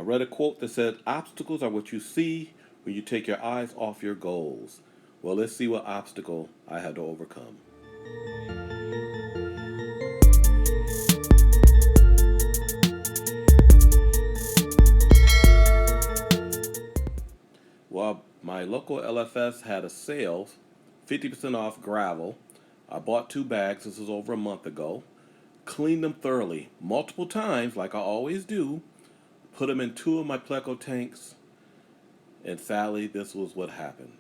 I read a quote that said, obstacles are what you see when you take your eyes off your goals. Well, let's see what obstacle I had to overcome. Well, my local LFS had a sale, 50% off gravel. I bought 2 bags. This was over a month ago. Cleaned them thoroughly, multiple times, like I always do. Put them in 2 of my Pleco tanks. And sadly, this was what happened.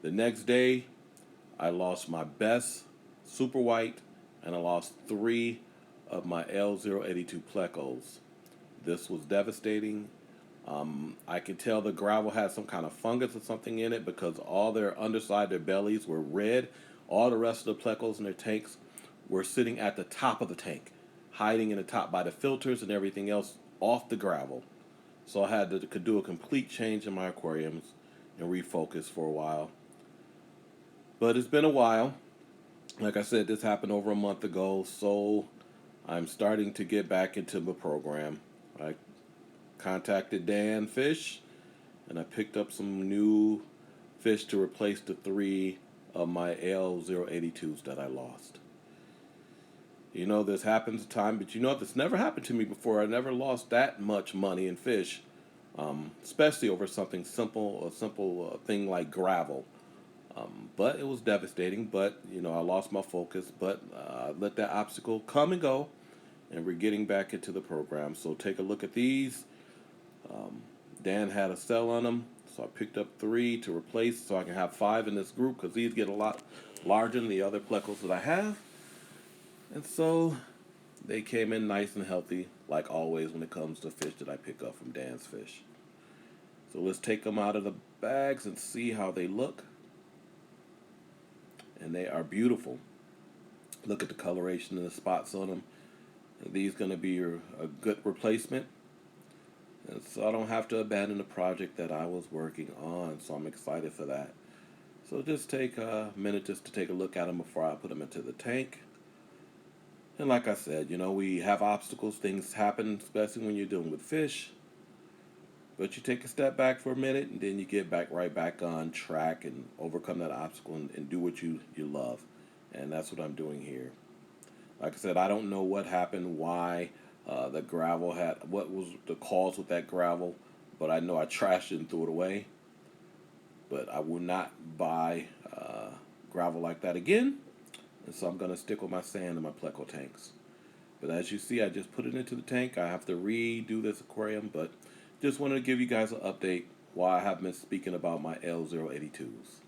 The next day, I lost my best super white, and I lost 3 of my L082 Plecos. This was devastating. I could tell the gravel had some kind of fungus or something in it because all their underside, their bellies were red. All the rest of the plecos in their tanks were sitting at the top of the tank, hiding in the top by the filters and everything else off the gravel. So I had to could do a complete change in my aquariums and refocus for a while. But it's been a while. Like I said, this happened over a month ago, so I'm starting to get back into the program. I contacted Dan Fish and I picked up some new fish to replace the 3 of my L082s that I lost. This happens a time, but this never happened to me before. I never lost that much money in fish, especially over something simple, a simple thing like gravel. But it was devastating. But I lost my focus. But I let that obstacle come and go, and we're getting back into the program. So take a look at these. Um, Dan had a sell on them, so I picked up 3 to replace, so I can have 5 in this group because these get a lot larger than the other plecos that I have. And so they came in nice and healthy, like always when it comes to fish that I pick up from Dan's Fish. So let's take them out of the bags and see how they look. And they are beautiful. Look at the coloration and the spots on them. Are these going to be a good replacement? And so I don't have to abandon the project that I was working on. So I'm excited for that. So just take a minute just to take a look at them before I put them into the tank. And like I said, we have obstacles, things happen, especially when you're dealing with fish. But you take a step back for a minute and then you get back right back on track and overcome that obstacle and do what you love. And that's what I'm doing here. Like I said, I don't know what happened, why the gravel what was the cause with that gravel, but I know I trashed it and threw it away. But I will not buy gravel like that again. And so I'm going to stick with my sand in my Pleco tanks. But as you see, I just put it into the tank. I have to redo this aquarium, but just wanted to give you guys an update why I have been speaking about my L082s.